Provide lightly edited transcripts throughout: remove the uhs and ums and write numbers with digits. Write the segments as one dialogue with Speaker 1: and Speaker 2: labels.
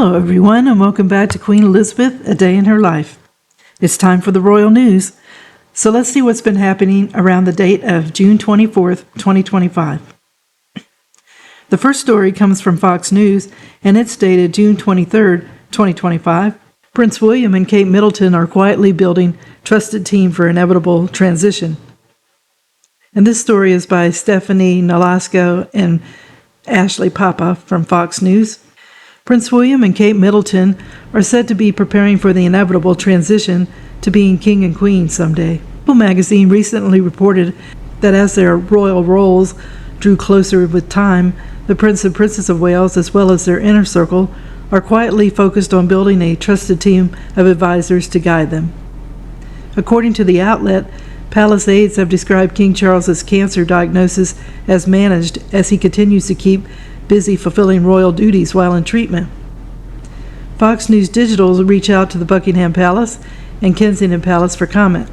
Speaker 1: Hello everyone, and welcome back to Queen Elizabeth, A Day in Her Life. It's time for the royal news. So let's see what's been happening around the date of June 24th, 2025. The first story comes from Fox News, and it's dated June 23rd, 2025. Prince William and Kate Middleton are quietly building trusted team for inevitable transition. And this story is by Stephanie Nolasco and Ashley Papa from Fox News. Prince William and Kate Middleton are said to be preparing for the inevitable transition to being king and queen someday. People magazine recently reported that as their royal roles drew closer with time, the Prince and Princess of Wales, as well as their inner circle, are quietly focused on building a trusted team of advisors to guide them. According to the outlet, palace aides have described King Charles's cancer diagnosis as managed as he continues to keep busy fulfilling royal duties while in treatment. Fox News Digital will reach out to the Buckingham Palace and Kensington Palace for comment.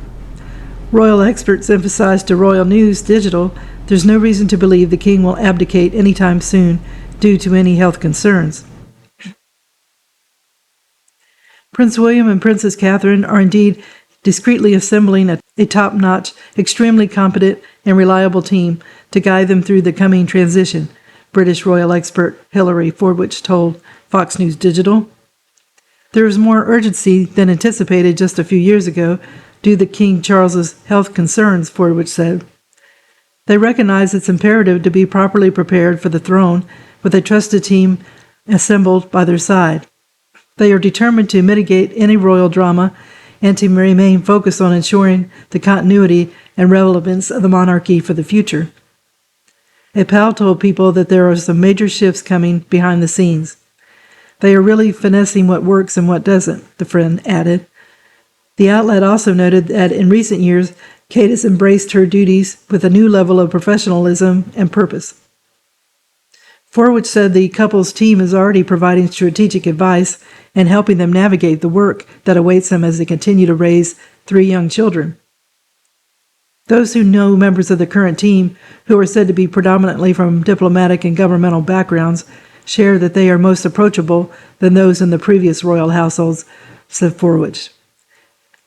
Speaker 1: Royal experts emphasized to Royal News Digital there's no reason to believe the king will abdicate anytime soon due to any health concerns. Prince William and Princess Catherine are indeed discreetly assembling a top-notch, extremely competent and reliable team to guide them through the coming transition, British royal expert Hilary Forwich told Fox News Digital. There is more urgency than anticipated just a few years ago due to King Charles's health concerns, Forwich said. They recognize it's imperative to be properly prepared for the throne with a trusted team assembled by their side. They are determined to mitigate any royal drama and to remain focused on ensuring the continuity and relevance of the monarchy for the future. A pal told People that there are some major shifts coming behind the scenes. They are really finessing what works and what doesn't, the friend added. The outlet also noted that in recent years, Kate has embraced her duties with a new level of professionalism and purpose. Forwich said the couple's team is already providing strategic advice and helping them navigate the work that awaits them as they continue to raise 3 young children. Those who know members of the current team, who are said to be predominantly from diplomatic and governmental backgrounds, share that they are most approachable than those in the previous royal households, said Forwich.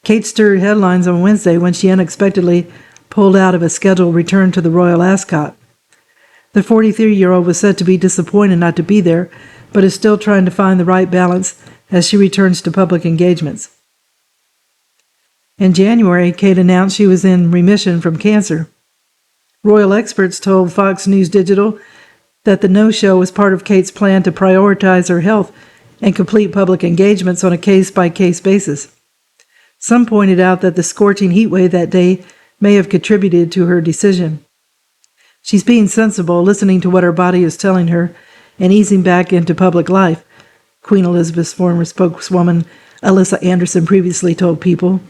Speaker 1: Kate stirred headlines on Wednesday when she unexpectedly pulled out of a scheduled return to the Royal Ascot. The 43-year-old was said to be disappointed not to be there, but is still trying to find the right balance as she returns to public engagements. In January, Kate announced she was in remission from cancer. Royal experts told Fox News Digital that the no-show was part of Kate's plan to prioritize her health and complete public engagements on a case-by-case basis. Some pointed out that the scorching heat wave that day may have contributed to her decision. She's being sensible, listening to what her body is telling her, and easing back into public life, Queen Elizabeth's former spokeswoman Alyssa Anderson previously told People.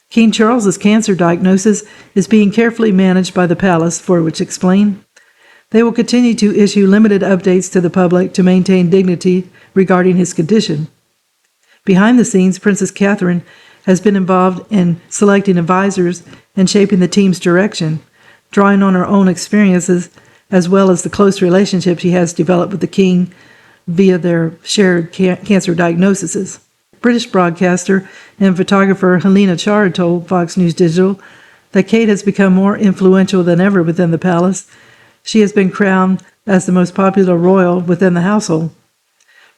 Speaker 1: King Charles's cancer diagnosis is being carefully managed by the palace, Forwich explained. They will continue to issue limited updates to the public to maintain dignity regarding his condition. Behind the scenes, Princess Catherine has been involved in selecting advisors and shaping the team's direction, drawing on her own experiences as well as the close relationship she has developed with the king via their shared cancer diagnoses. British broadcaster and photographer Helena Chard told Fox News Digital that Kate has become more influential than ever within the palace. She has been crowned as the most popular royal within the household.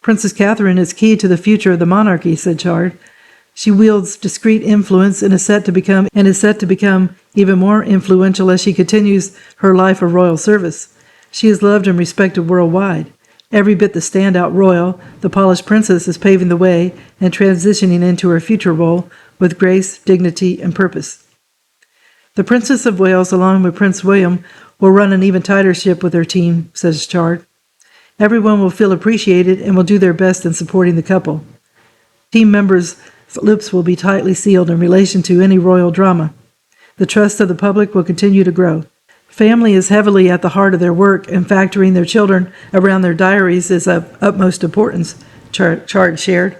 Speaker 1: Princess Catherine is key to the future of the monarchy, said Chard. She wields discreet influence and is set to become even more influential as she continues her life of royal service. She is loved and respected worldwide. Every bit the standout royal, the polished princess is paving the way and transitioning into her future role with grace, dignity, and purpose. The Princess of Wales, along with Prince William, will run an even tighter ship with her team, says Chard. Everyone will feel appreciated and will do their best in supporting the couple. Team members' lips will be tightly sealed in relation to any royal drama. The trust of the public will continue to grow. Family is heavily at the heart of their work, and factoring their children around their diaries is of utmost importance, Chard shared.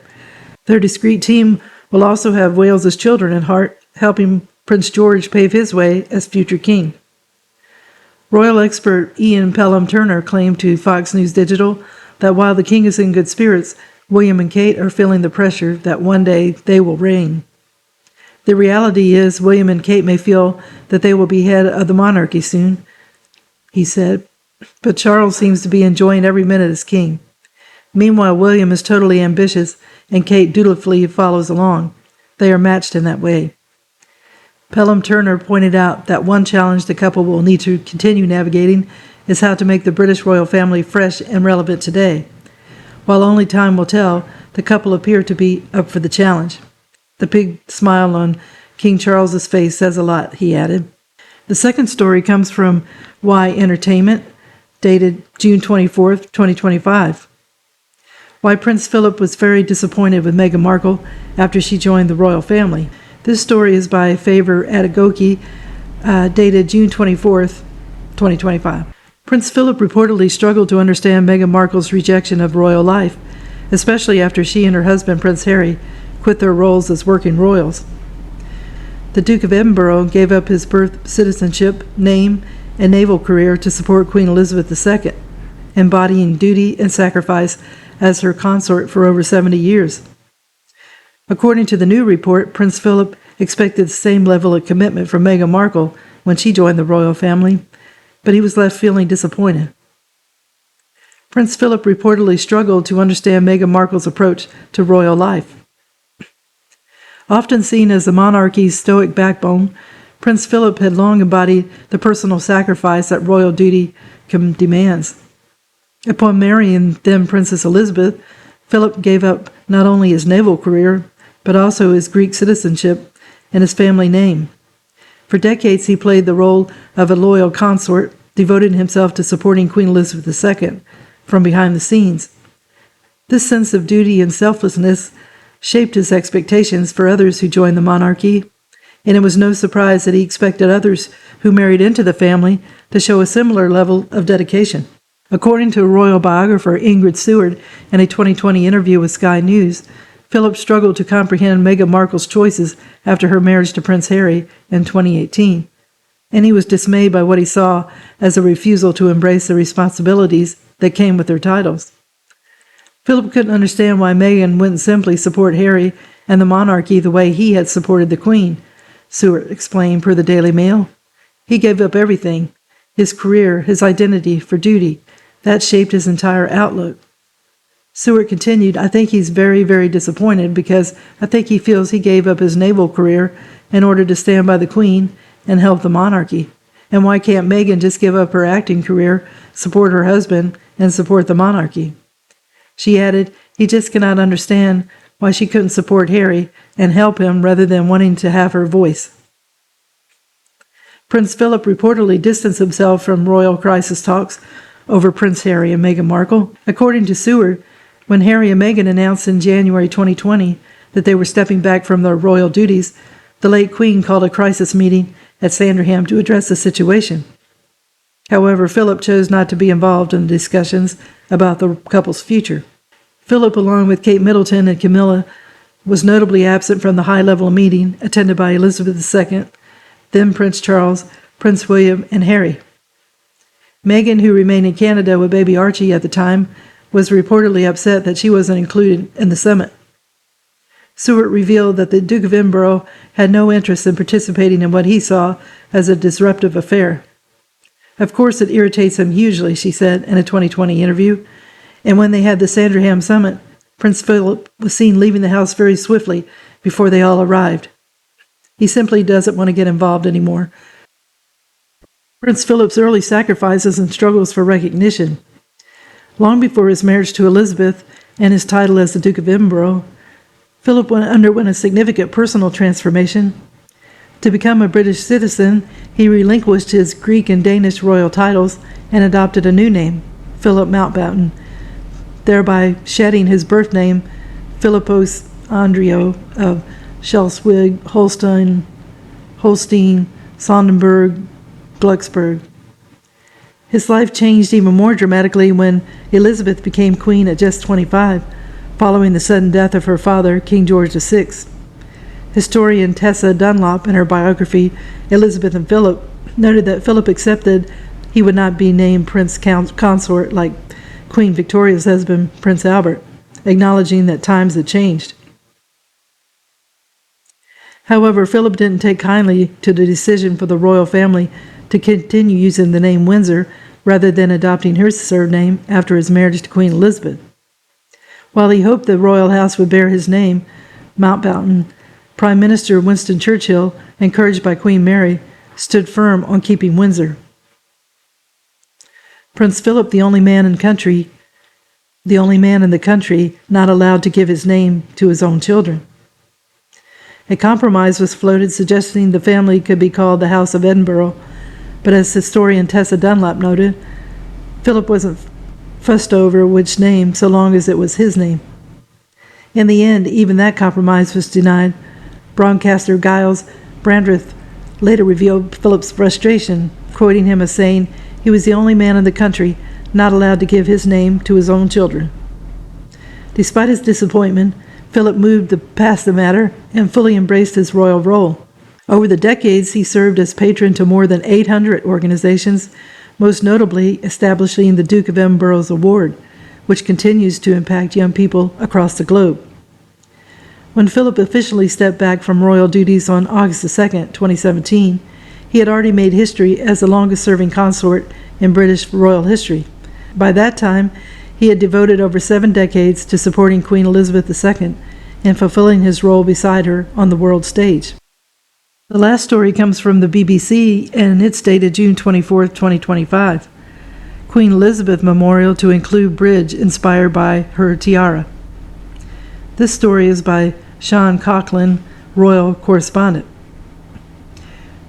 Speaker 1: Their discreet team will also have Wales's children at heart, helping Prince George pave his way as future king. Royal expert Ian Pelham Turner claimed to Fox News Digital that while the king is in good spirits, William and Kate are feeling the pressure that one day they will reign. The reality is, William and Kate may feel that they will be head of the monarchy soon, he said, but Charles seems to be enjoying every minute as king. Meanwhile, William is totally ambitious, and Kate dutifully follows along. They are matched in that way. Pelham Turner pointed out that one challenge the couple will need to continue navigating is how to make the British royal family fresh and relevant today. While only time will tell, the couple appear to be up for the challenge. The big smile on King Charles's face says a lot, he added. The second story comes from Y Entertainment, dated June 24th, 2025. Why Prince Philip was very disappointed with Meghan Markle after she joined the royal family. This story is by Favor Adegoke, dated June 24th, 2025. Prince Philip reportedly struggled to understand Meghan Markle's rejection of royal life, especially after she and her husband, Prince Harry, quit their roles as working royals. The Duke of Edinburgh gave up his birth citizenship, name, and naval career to support Queen Elizabeth II, embodying duty and sacrifice as her consort for over 70 years. According to the new report, Prince Philip expected the same level of commitment from Meghan Markle when she joined the royal family, but he was left feeling disappointed. Prince Philip reportedly struggled to understand Meghan Markle's approach to royal life. Often seen as the monarchy's stoic backbone, Prince Philip had long embodied the personal sacrifice that royal duty demands. Upon marrying then Princess Elizabeth, Philip gave up not only his naval career, but also his Greek citizenship and his family name. For decades he played the role of a loyal consort, devoting himself to supporting Queen Elizabeth II from behind the scenes. This sense of duty and selflessness shaped his expectations for others who joined the monarchy, and it was no surprise that he expected others who married into the family to show a similar level of dedication. According to royal biographer Ingrid Seward in a 2020 interview with Sky News, Philip struggled to comprehend Meghan Markle's choices after her marriage to Prince Harry in 2018, and he was dismayed by what he saw as a refusal to embrace the responsibilities that came with their titles. Philip couldn't understand why Meghan wouldn't simply support Harry and the monarchy the way he had supported the Queen, Seward explained per the Daily Mail. He gave up everything, his career, his identity, for duty. That shaped his entire outlook. Seward continued, I think he's very, very disappointed because I think he feels he gave up his naval career in order to stand by the Queen and help the monarchy. And why can't Meghan just give up her acting career, support her husband, and support the monarchy? She added, he just cannot understand why she couldn't support Harry and help him rather than wanting to have her voice. Prince Philip reportedly distanced himself from royal crisis talks over Prince Harry and Meghan Markle. According to Seward, when Harry and Meghan announced in January 2020 that they were stepping back from their royal duties, the late Queen called a crisis meeting at Sandringham to address the situation. However, Philip chose not to be involved in the discussions about the couple's future. Philip, along with Kate Middleton and Camilla, was notably absent from the high-level meeting attended by Elizabeth II, then Prince Charles, Prince William, and Harry. Meghan, who remained in Canada with baby Archie at the time, was reportedly upset that she wasn't included in the summit. Seward revealed that the Duke of Edinburgh had no interest in participating in what he saw as a disruptive affair. Of course, it irritates him hugely, she said in a 2020 interview, and when they had the Sandringham summit, Prince Philip was seen leaving the house very swiftly before they all arrived. He simply doesn't want to get involved anymore. Prince Philip's early sacrifices and struggles for recognition. Long before his marriage to Elizabeth and his title as the Duke of Edinburgh, Philip underwent a significant personal transformation. To become a British citizen, he relinquished his Greek and Danish royal titles and adopted a new name, Philip Mountbatten, thereby shedding his birth name, Philippos Andrio of Schleswig, Holstein, Sonderburg, Glucksburg. His life changed even more dramatically when Elizabeth became queen at just 25, following the sudden death of her father, King George VI. Historian Tessa Dunlop, in her biography, Elizabeth and Philip, noted that Philip accepted he would not be named Prince Consort like Queen Victoria's husband, Prince Albert, acknowledging that times had changed. However, Philip didn't take kindly to the decision for the royal family to continue using the name Windsor rather than adopting her surname after his marriage to Queen Elizabeth. While he hoped the royal house would bear his name, Mountbatten, Prime Minister Winston Churchill, encouraged by Queen Mary, stood firm on keeping Windsor. Prince Philip, the only man in the country not allowed to give his name to his own children. A compromise was floated suggesting the family could be called the House of Edinburgh, but as historian Tessa Dunlop noted, Philip wasn't fussed over which name so long as it was his name. In the end, even that compromise was denied. Broadcaster Giles Brandreth later revealed Philip's frustration, quoting him as saying he was the only man in the country not allowed to give his name to his own children. Despite his disappointment, Philip moved past the matter and fully embraced his royal role. Over the decades, he served as patron to more than 800 organizations, most notably establishing the Duke of Edinburgh's Award, which continues to impact young people across the globe. When Philip officially stepped back from royal duties on August 2, 2017, he had already made history as the longest-serving consort in British royal history. By that time, he had devoted over 7 decades to supporting Queen Elizabeth II and fulfilling his role beside her on the world stage. The last story comes from the BBC, and it's dated June 24, 2025. Queen Elizabeth Memorial to include bridge inspired by her tiara. This story is by Sean Coughlin, royal correspondent.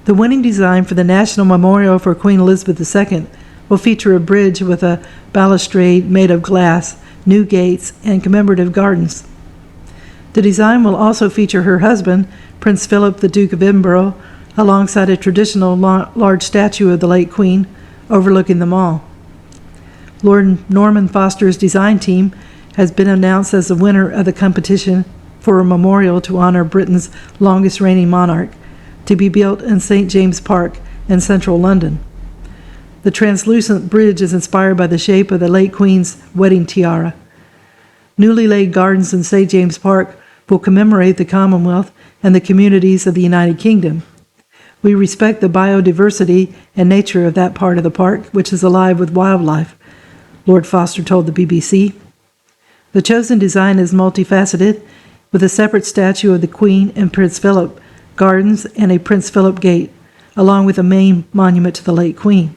Speaker 1: The winning design for the National Memorial for Queen Elizabeth II will feature a bridge with a balustrade made of glass, new gates, and commemorative gardens. The design will also feature her husband, Prince Philip, the Duke of Edinburgh, alongside a traditional large statue of the late Queen overlooking the mall. Lord Norman Foster's design team has been announced as the winner of the competition for a memorial to honor Britain's longest reigning monarch, to be built in St. James Park in central London. The translucent bridge is inspired by the shape of the late Queen's wedding tiara. Newly laid gardens in St. James Park will commemorate the Commonwealth and the communities of the United Kingdom. We respect the biodiversity and nature of that part of the park, which is alive with wildlife, Lord Foster told the BBC. The chosen design is multifaceted, with a separate statue of the Queen and Prince Philip, gardens, and a Prince Philip gate, along with a main monument to the late Queen.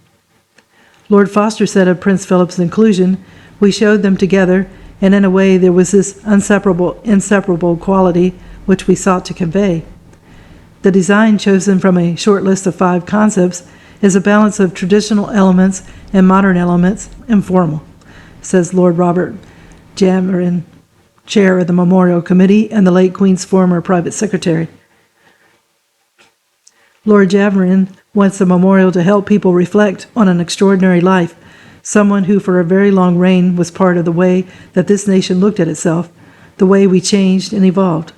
Speaker 1: Lord Foster said of Prince Philip's inclusion, "We showed them together, and in a way there was this inseparable quality which we sought to convey. The design, chosen from a short list of 5 concepts, is a balance of traditional elements and modern elements, informal," says Lord Robert Javerin, chair of the Memorial Committee and the late Queen's former private secretary. Lord Javerin wants the memorial to help people reflect on an extraordinary life, someone who for a very long reign was part of the way that this nation looked at itself, the way we changed and evolved.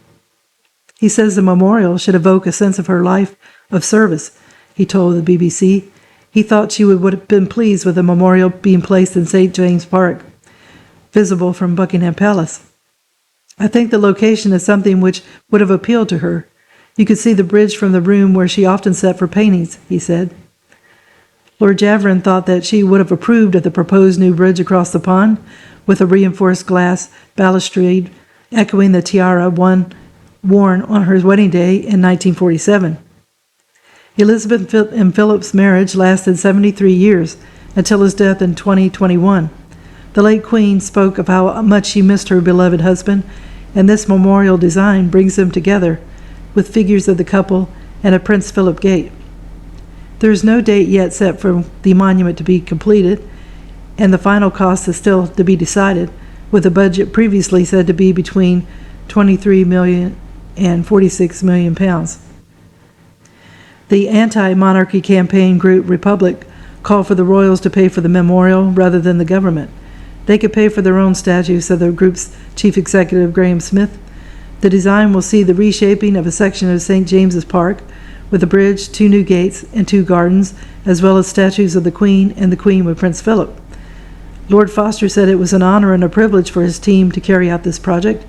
Speaker 1: He says the memorial should evoke a sense of her life of service, he told the BBC. He thought she would have been pleased with the memorial being placed in St. James Park, visible from Buckingham Palace. "I think the location is something which would have appealed to her. You could see the bridge from the room where she often sat for paintings," he said. Lord Javerin thought that she would have approved of the proposed new bridge across the pond, with a reinforced glass balustrade echoing the tiara worn on her wedding day in 1947. Elizabeth and Philip's marriage lasted 73 years, until his death in 2021. The late Queen spoke of how much she missed her beloved husband, and this memorial design brings them together, with figures of the couple and a Prince Philip gate. There is no date yet set for the monument to be completed, and the final cost is still to be decided, with the budget previously said to be between £23 million and £46 million. The anti-monarchy campaign group Republic called for the royals to pay for the memorial rather than the government. They could pay for their own statue, said the group's chief executive Graham Smith. The design will see the reshaping of a section of St. James's Park, with a bridge, 2 new gates, and 2 gardens, as well as statues of the Queen and the Queen with Prince Philip. Lord Foster said it was an honor and a privilege for his team to carry out this project,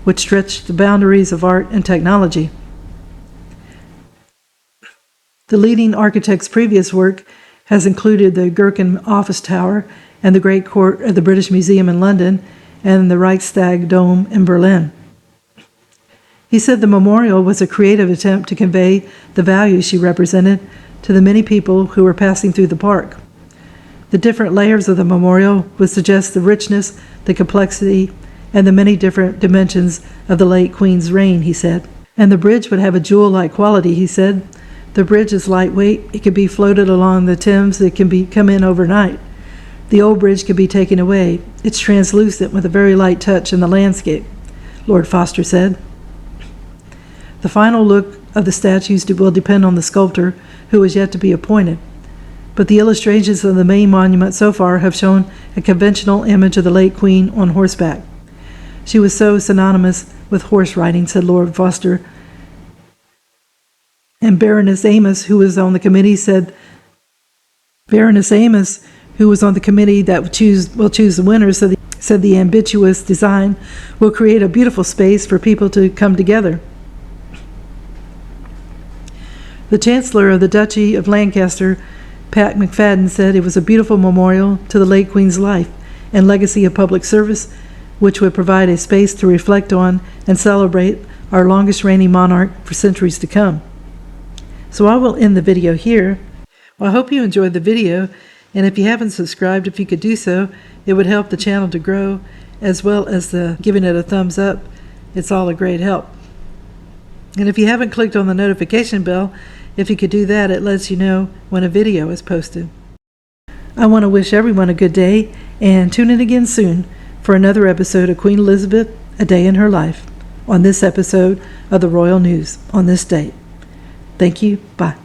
Speaker 1: which stretched the boundaries of art and technology. The leading architect's previous work has included the Gherkin Office Tower and the Great Court of the British Museum in London and the Reichstag Dome in Berlin. He said the memorial was a creative attempt to convey the values she represented to the many people who were passing through the park. The different layers of the memorial would suggest the richness, the complexity, and the many different dimensions of the late Queen's reign, he said. And the bridge would have a jewel-like quality, he said. The bridge is lightweight. It can be floated along the Thames. It can come in overnight. The old bridge can be taken away. It's translucent with a very light touch in the landscape, Lord Foster said. The final look of the statues will depend on the sculptor, who is yet to be appointed. But the illustrations of the main monument so far have shown a conventional image of the late Queen on horseback. She was so synonymous with horse riding, said Lord Foster. And Baroness Amos, who was on the committee, said that will choose the winner, said the ambitious design will create a beautiful space for people to come together. The Chancellor of the Duchy of Lancaster, Pat McFadden, said it was a beautiful memorial to the late Queen's life and legacy of public service, which would provide a space to reflect on and celebrate our longest reigning monarch for centuries to come. So I will end the video here. Well, I hope you enjoyed the video, and if you haven't subscribed, if you could do so, it would help the channel to grow, as well as giving it a thumbs up. It's all a great help. And if you haven't clicked on the notification bell, if you could do that, it lets you know when a video is posted. I want to wish everyone a good day, and tune in again soon for another episode of Queen Elizabeth, A Day in Her Life, on this episode of the Royal News on this date. Thank you. Bye.